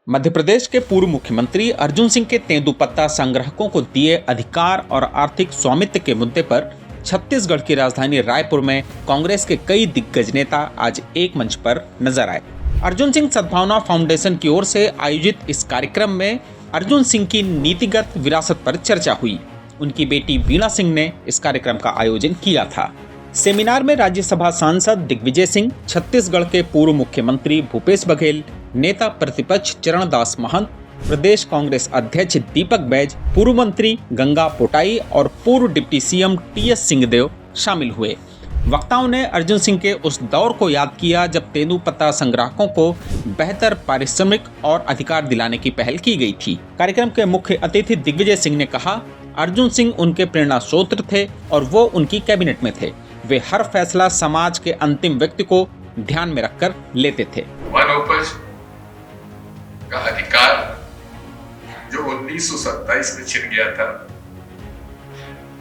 मध्य प्रदेश के पूर्व मुख्यमंत्री अर्जुन सिंह के तेंदुपत्ता संग्राहकों को दिए अधिकार और आर्थिक स्वामित्व के मुद्दे पर छत्तीसगढ़ की राजधानी रायपुर में कांग्रेस के कई दिग्गज नेता आज एक मंच पर नजर आए। अर्जुन सिंह सद्भावना फाउंडेशन की ओर से आयोजित इस कार्यक्रम में अर्जुन सिंह की नीतिगत विरासत पर चर्चा हुई। उनकी बेटी वीणा सिंह ने इस कार्यक्रम का आयोजन किया था। सेमिनार में राज्यसभा सांसद दिग्विजय सिंह, छत्तीसगढ़ के पूर्व मुख्यमंत्री भूपेश बघेल, नेता प्रतिपक्ष चरणदास महंत, प्रदेश कांग्रेस अध्यक्ष दीपक बैज, पूर्व मंत्री गंगा पोटाई और पूर्व डिप्टी सीएम टीएस सिंहदेव शामिल हुए। वक्ताओं ने अर्जुन सिंह के उस दौर को याद किया जब तेंदुपत्ता संग्राहकों को बेहतर पारिश्रमिक और अधिकार दिलाने की पहल की गई थी। कार्यक्रम के मुख्य अतिथि दिग्विजय सिंह ने कहा, अर्जुन सिंह उनके प्रेरणा स्रोत थे और वो उनकी कैबिनेट में थे। वे हर फैसला समाज के अंतिम व्यक्ति को ध्यान में रखकर लेते थे। वनोपज का अधिकार जो 1927 में छिन गया था,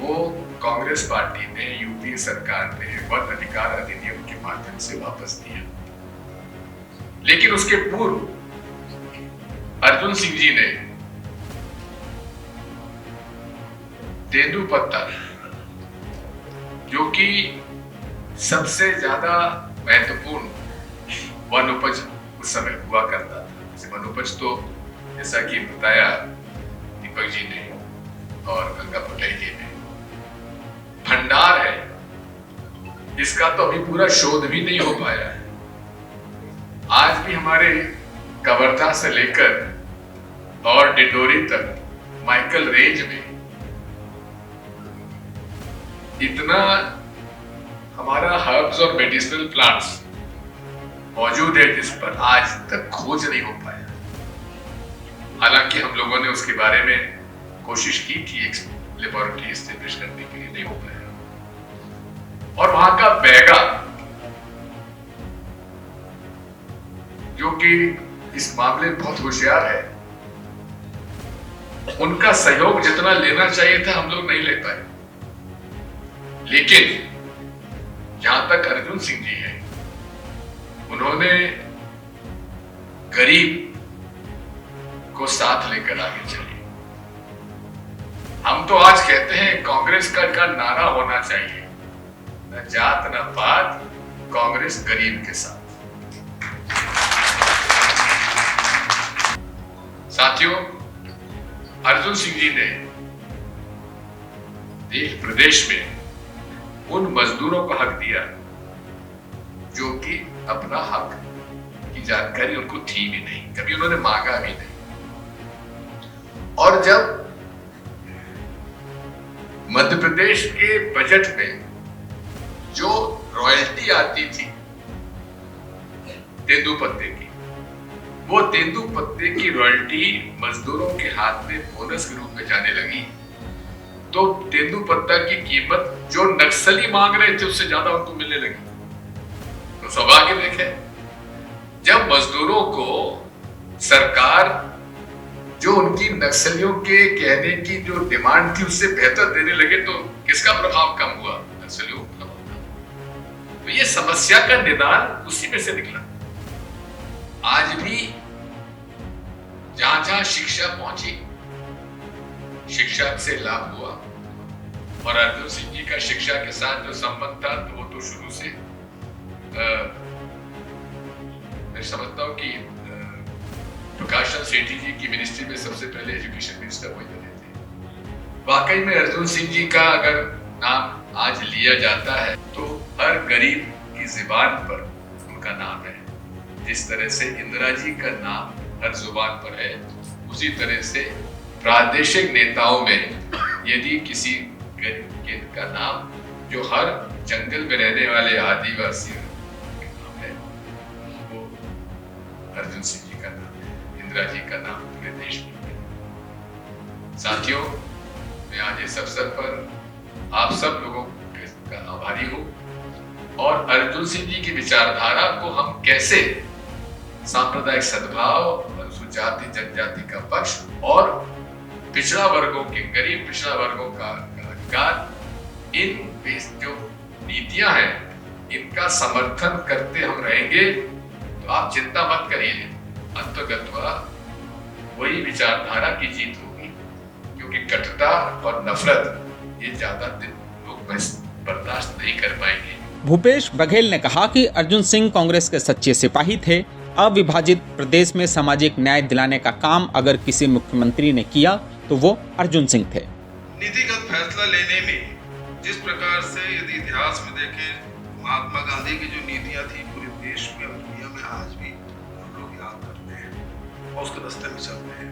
वो कांग्रेस पार्टी ने, यूपीए सरकार ने वन अधिकार अधिनियम के माध्यम से वापस दिया। लेकिन उसके पूर्व अर्जुन सिंह जी ने तेंदुपत्ता, जो कि सबसे ज्यादा महत्वपूर्ण वन उपज उस समय हुआ करता था। वन उपज तो जैसा कि बताया दीपक जी ने और गंगा पोटाई जी ने, भंडार है, इसका तो अभी पूरा शोध भी नहीं हो पाया है। आज भी हमारे कवर्धा से लेकर और डिंडोरी तक माइकल रेंज में इतना हमारा हर्ब्स और मेडिसिनल प्लांट्स मौजूद है जिस पर आज तक खोज नहीं हो पाया। हालांकि हम लोगों ने उसके बारे में कोशिश की थी, एक लेबोरेटरी एस्टेब्लिश करने के लिए, नहीं हो पाया। और वहां का बैगा, जो कि इस मामले में बहुत होशियार है, उनका सहयोग जितना लेना चाहिए था हम लोग नहीं ले पाए। लेकिन जहां तक अर्जुन सिंह जी हैं, उन्होंने गरीब को साथ लेकर आगे चले। हम तो आज कहते हैं कांग्रेस का नारा होना चाहिए, न जात न पात, कांग्रेस गरीब के साथ। साथियों, अर्जुन सिंह जी ने देश प्रदेश में उन मजदूरों का हक दिया जो कि अपना हक की जानकारी उनको थी भी नहीं, कभी उन्होंने मांगा भी नहीं। और जब मध्य प्रदेश के बजट में जो रॉयल्टी आती थी तेंदुपत्ते की, वो तेंदुपत्ते की रॉयल्टी मजदूरों के हाथ में बोनस के रूप में जाने लगी, तो तेंदुपत्ता की कीमत जो नक्सली मांग रहे थे उससे ज्यादा उनको मिलने लगी। तो सौभाग्य देखें, जब मजदूरों को सरकार जो उनकी नक्सलियों के कहने की जो डिमांड थी उससे बेहतर देने लगे, तो किसका प्रभाव कम हुआ? नक्सलियों का प्रभाव कम। तो ये समस्या का निदान उसी में से निकला। आज भी जहां जहां शिक्षा पहुंची, शिक्षा से लाभ हुआ, और अर्जुन सिंह जी का शिक्षा के साथ जो संबंध था, तो वो तो शुरू से मैं समझता हूं कि प्रकाश चंद्र सेठी जी की मिनिस्ट्री में सबसे पहले एजुकेशन मिनिस्टर वही बने थे। वाकई में अर्जुन सिंह जी का अगर नाम आज लिया जाता है तो हर गरीब की जुबान पर उनका नाम है। जिस तरह से इंदिरा जी का नाम हर जुबान पर है, उसी तरह से प्रादेशिक नेताओं में यदि किसी का नाम जो हर जंगल में रहने वाले आदिवासी का नाम है, वो अर्जुन सिंह जी का नाम है, इंदिरा जी का नाम पूरे देश में है। साथियों, मैं आज इस अवसर पर आप सब लोगों का आभारी हूं, और अर्जुन सिंह जी की विचारधारा को हम कैसे सांप्रदायिक सद्भाव, अनुसूचित जाति जनजाति का पक्ष और पिछड़ा वर्गों के, गरीब पिछड़ा वर्गों का अधिकार, इन जो नीतियां हैं, इनका समर्थन करते हम रहेंगे। तो आप चिंता मत करिए, अंतर्गतवा वही विचारधारा की जीत होगी, क्योंकि कटुता और नफरत ये ज्यादा दिन लोग बर्दाश्त नहीं कर पाएंगे। भूपेश बघेल ने कहा कि अर्जुन सिंह कांग्रेस के सच्चे सिपाही थे। अविभाजित प्रदेश में सामाजिक न्याय दिलाने का काम अगर किसी मुख्यमंत्री ने किया तो वो अर्जुन सिंह थे। नीतिगत फैसला लेने में जिस प्रकार से यदि इतिहास में देखें, महात्मा गांधी की जो नीतियां थी पूरे देश में और दुनिया में आज भी हम लोग याद करते हैं और उसके रास्ते में चलते हैं।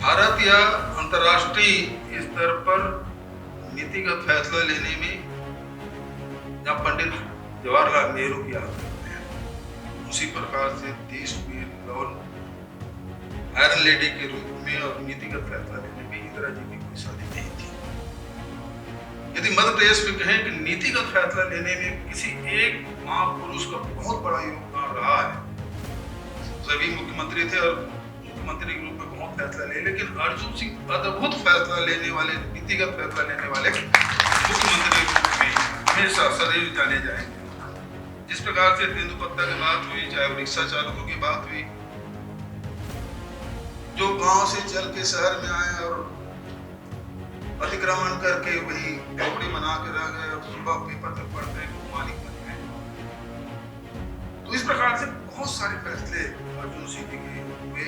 भारत या अंतर्राष्ट्रीय स्तर पर नीतिगत फैसला लेने में या पंडित जवाहरलाल नेहरू की याद करते हैं, उसी प्रकार से देश में आयरन लेडी के रूप में और नीतिगत फैसला लेने में इंदिरा जी की कोई शादी नहीं थी। यदि मध्य प्रदेश में कहें कि नीतिगत फैसला लेने में किसी एक महापुरुष का बहुत बड़ा योगदान रहा है, सभी मुख्यमंत्री थे और मुख्यमंत्री के रूप में बहुत फैसला ले, लेकिन अर्जुन सिंह अद्भुत फैसला लेने वाले, नीतिगत फैसला लेने वाले मुख्यमंत्री के रूप में हमेशा सदैव जाने जाएंगे। जिस प्रकार से तेंदुपत्ता की बात हुई, चाहे वो रिक्शा चालकों की बात हुई, जो गांव से चल के शहर में आए और अतिक्रमण करके वही झोपड़ी बना के रह गए और सुबह पेपर तक पढ़ते हैं, मालिक बन गए। तो इस प्रकार से बहुत सारे फैसले अर्जुन सिंह के हुए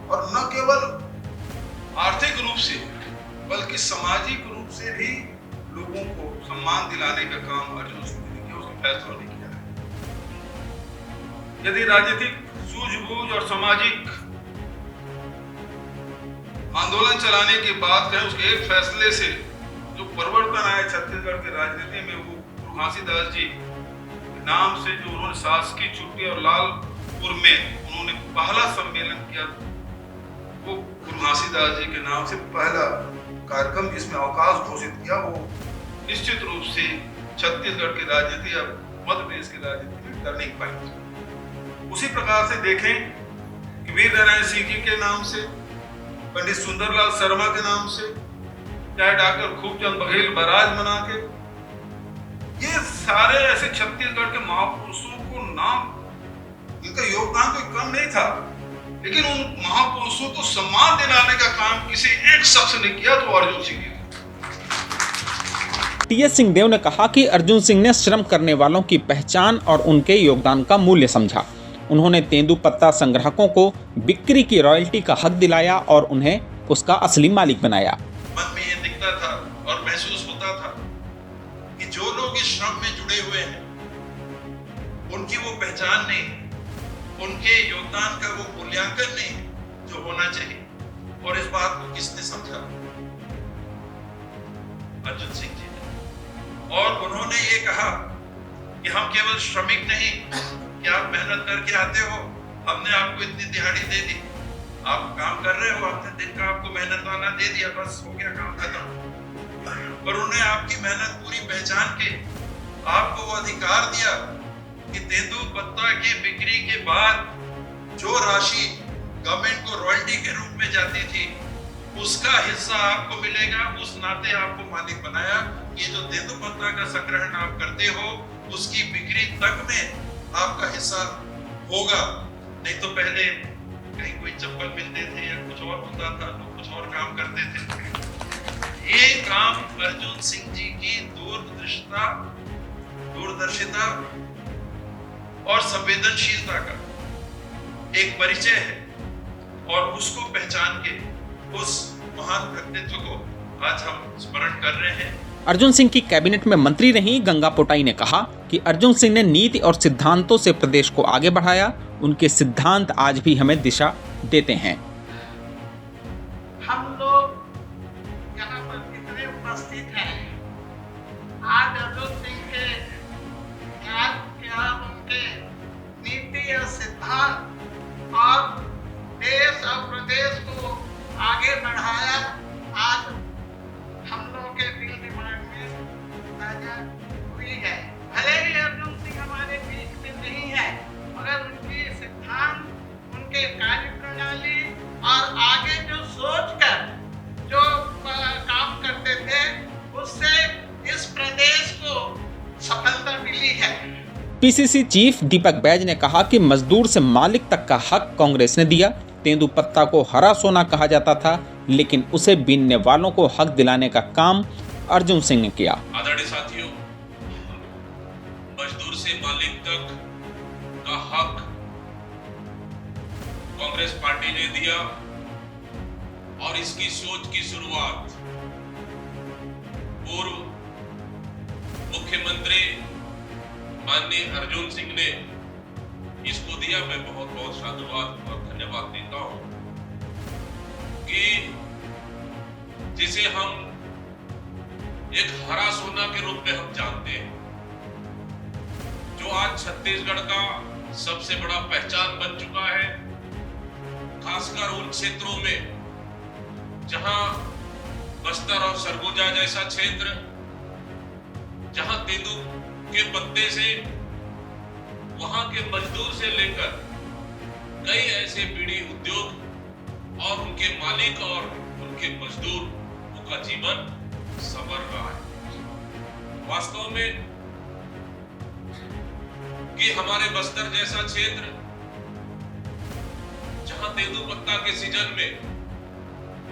और न केवल आर्थिक रूप से बल्कि सामाजिक रूप से भी लोगों को सम्मान दिलाने का काम अर्जुन सिंह ने किया, उसके फैसलों ने किया है। यदि राजनीतिक सूझबूझ और सामाजिक आंदोलन चलाने की बात करें, उसके एक फैसले से जो परिवर्तन आया छत्तीसगढ़ की राजनीति में, वो गुरु घासीदास जी के नाम से जो उन्होंने शासकीय छुट्टी और लालपुर में उन्होंने पहला सम्मेलन किया, वो गुरु घासीदास जी के नाम से पहला कार्यक्रम जिसमें अवकाश घोषित किया, वो निश्चित रूप से छत्तीसगढ़ की राजनीति या मध्य प्रदेश की राजनीति में टर्निंग पॉइंट। उसी प्रकार से देखें कि वीर नारायण सिंह जी के नाम से, पंडित सुंदरलाल शर्मा के नाम से, चाहे डॉक्टर खूबचंद बघेल बराज बना के, ये सारे ऐसे छत्तीसगढ़ के महापुरुषों को नाम, इनका योगदान कोई कम नहीं था, लेकिन उन महापुरुषों को सम्मान दिलाने का काम किसी एक शख्स ने किया तो अर्जुन सिंह ने। टी.एस. सिंहदेव ने कहा कि अर्जुन सिंह ने श्रम करने वालों की पहचान और उनके योगदान का मूल्य समझा। उन्होंने तेंदुपत्ता संग्राहकों को बिक्री की रॉयल्टी का हक दिलाया और उन्हें उसका असली मालिक बनाया। मन में ये दिखता था और महसूस होता था कि जो लोग इस श्रम में जुड़े हुए हैं, उनकी वो पहचान नहीं, उनके योगदान का वो मूल्यांकन नहीं जो होना चाहिए। और इस बात को किसने समझा? अर्जुन सिंह जी ने। और उन्होंने ये कहा कि हम केवल श्रमिक नहीं कि आप मेहनत करके आते हो, हमने आपको इतनी दिहाड़ी दे दी, आप काम कर रहे हो, आपने दिन का आपको मेहनत वाला दे दिया, बस हो गया काम खत्म। पर उन्हें आपकी मेहनत पूरी पहचान के आपको वो अधिकार दिया कि तेंदुपत्ता की बिक्री के बाद जो राशि गवर्नमेंट को रॉयल्टी के रूप में जाती थी, उसका हिस्सा आपको मिलेगा। उस नाते आपको मालिक बनाया। ये जो तेंदुपत्ता का संग्रहण आप करते हो, उसकी बिक्री तक में आपका हिस्सा होगा। नहीं तो पहले कहीं कोई चप्पल मिलते थे या कुछ और होता था, लोग कुछ और काम करते थे। ये काम अर्जुन सिंह जी की दूरदर्शिता और संवेदनशीलता का एक परिचय है, और उसको पहचान के उस महान व्यक्तित्व को आज हम स्मरण कर रहे हैं। अर्जुन सिंह की कैबिनेट में मंत्री रही गंगा पोटाई ने कहा कि अर्जुन सिंह ने नीति और सिद्धांतों से प्रदेश को आगे बढ़ाया। उनके सिद्धांत आज भी हमें दिशा देते हैं। हम लोग यहाँ पर कितने उपस्थित हैं, आज अर्जुन सिंह के ज्ञान क्या, उनके नीति और सिद्धांत और देश और प्रदेश को आगे बढ़ाया। आज हम लोग के दिल दिमाग में ताजा हुई है। भले ही अर्जुन सिंह हमारे बीच में नहीं है, मगर उनकी सिद्धांत, उनके कार्य प्रणाली और आगे जो सोचकर जो काम करते थे, उससे इस प्रदेश को सफलता मिली है। पीसीसी चीफ दीपक बैज ने कहा कि मजदूर से मालिक तक का हक कांग्रेस ने दिया। तेंदुपत्ता को हरा सोना कहा जाता था, लेकिन उसे बीनने वालों को हक दिलाने का काम अर्जुन सिंह ने किया। आदरणीय साथियों, मजदूर से मालिक तक का हक कांग्रेस पार्टी ने दिया और इसकी सोच की शुरुआत पूर्व मुख्यमंत्री माननीय अर्जुन सिंह ने इसको दिया। मैं बहुत बहुत साधुवाद और धन्यवाद देता हूं कि जिसे हम एक हरा सोना के रूप में हम जानते हैं, जो आज छत्तीसगढ़ का सबसे बड़ा पहचान बन चुका है, खासकर उन क्षेत्रों में जहां बस्तर और सरगुजा जैसा क्षेत्र, जहां तेंदू के पत्ते से वहां के मजदूर से लेकर कई ऐसे बीड़ी उद्योग और उनके मालिक और उनके मजदूर का जीवन संवर रहा है। वास्तव में कि हमारे बस्तर जैसा क्षेत्र, जहां तेंदुपत्ता के सीजन में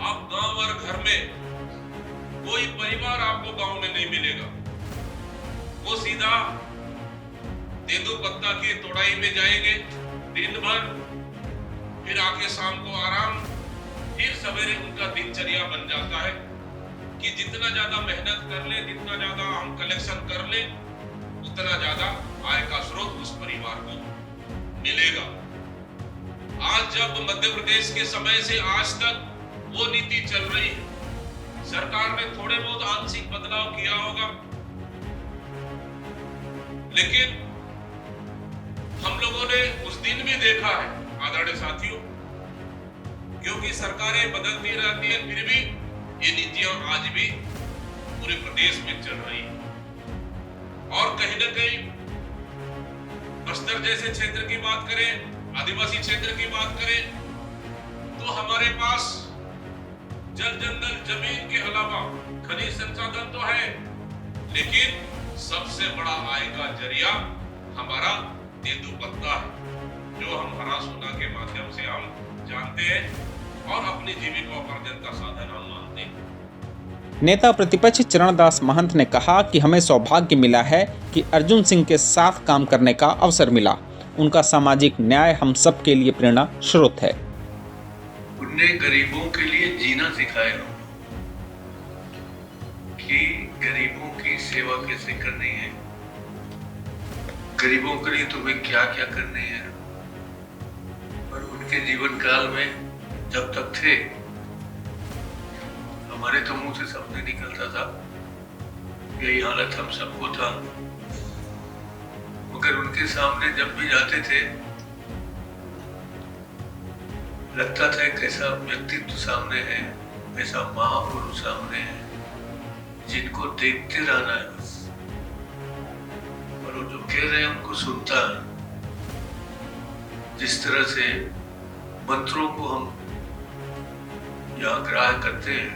आप गांव और घर में कोई परिवार आपको गांव में नहीं मिलेगा, वो सीधा तेंदुपत्ता की तोड़ाई में जाएंगे दिन भर, फिर आके शाम को आराम, फिर सवेरे उनका दिनचर्या बन जाता है कि जितना ज्यादा मेहनत कर ले, जितना ज्यादा हम कलेक्शन कर ले, उतना ज्यादा आय का स्रोत उस परिवार को मिलेगा। आज जब मध्य प्रदेश के समय से आज तक वो नीति चल रही है, सरकार ने थोड़े बहुत आंशिक बदलाव किया होगा, लेकिन हम लोगों ने उस दिन भी देखा है आदरणीय साथियों, क्योंकि सरकारें बदलती रहती है, फिर भी ये नीतियां आज भी पूरे प्रदेश में चल रही है। और कहीं ना कहीं बस्तर जैसे क्षेत्र की बात करें, आदिवासी क्षेत्र की बात करें, तो हमारे पास जल जंगल जमीन के अलावा खनिज संसाधन तो है, लेकिन सबसे बड़ा आय का जरिया हमारा तेंदुपत्ता है, जो हम हरा सोना के माध्यम से हम जानते हैं और अपनी जीविकोपार्जन का साधन हम मानते हैं। नेता प्रतिपक्ष चरणदास महंत ने कहा कि हमें सौभाग्य मिला है कि अर्जुन सिंह के साथ काम करने का अवसर मिला। उनका सामाजिक न्याय हम सब के लिए प्रेरणा स्रोत है। उनने गरीबों के लिए जीना सिखाया कि गरीबों की सेवा कैसे करनी है, गरीबों के लिए तुम्हें क्या क्या करने हैं। और उनके जीवन काल में जब तक थे, हमारे तो मुंह से शब्द नहीं निकलता था, यही हालत हम सबको था, मगर उनके सामने जब भी जाते थे लगता था कैसा व्यक्तित्व सामने है, ऐसा महापुरुष सामने है, जिनको देखते रहना है बस, और वो जो कह रहे हैं उनको सुनता है। जिस तरह से मंत्रों को हम यहाँ ग्राह्य करते हैं,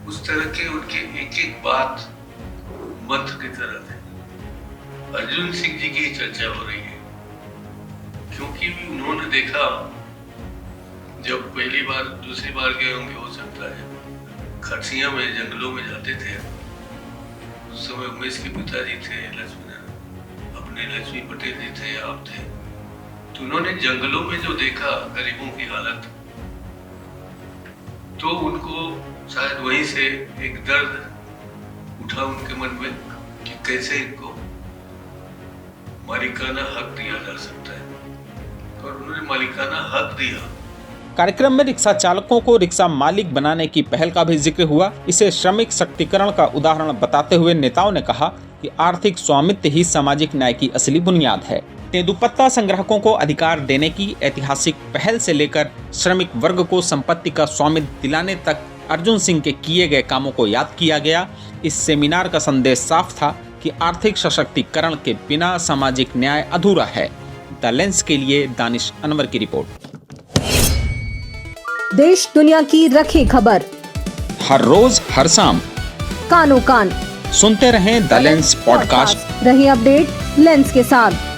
उस तरह के उनके एक एक बात मंत्र की तरह है। अर्जुन सिंह जी की चर्चा हो रही है क्योंकि उन्होंने देखा, जब पहली बार दूसरी बार गए होंगे हो सकता है, खरसिया में जंगलों में जाते थे। उस समय उमेश के पिताजी थे लक्ष्मीनारायण, अपने लक्ष्मी पटेल जी थे, आप थे, तो उन्होंने जंगलों में जो देखा गरीबों की हालत, तो उनको शायद वहीं से एक दर्द उठा उनके मन में कि कैसे इनको मालिकाना हक दिया जा सकता है, और उन्होंने मालिकाना हक दिया। कार्यक्रम में रिक्शा चालकों को रिक्शा मालिक बनाने की पहल का भी जिक्र हुआ। इसे श्रमिक शक्तिकरण का उदाहरण बताते हुए नेताओं ने कहा कि आर्थिक स्वामित्व ही सामाजिक न्याय की असली बुनियाद है। तेंदुपत्ता संग्राहकों को अधिकार देने की ऐतिहासिक पहल से लेकर श्रमिक वर्ग को संपत्ति का स्वामित्व दिलाने तक अर्जुन सिंह के किए गए कामों को याद किया गया। इस सेमिनार का संदेश साफ था कि आर्थिक सशक्तिकरण के बिना सामाजिक न्याय अधूरा है। द लेंस के लिए दानिश अनवर की रिपोर्ट। देश दुनिया की रखी खबर हर रोज हर शाम कानो कान सुनते रहें द लेंस पॉडकास्ट। रही अपडेट लेंस के साथ।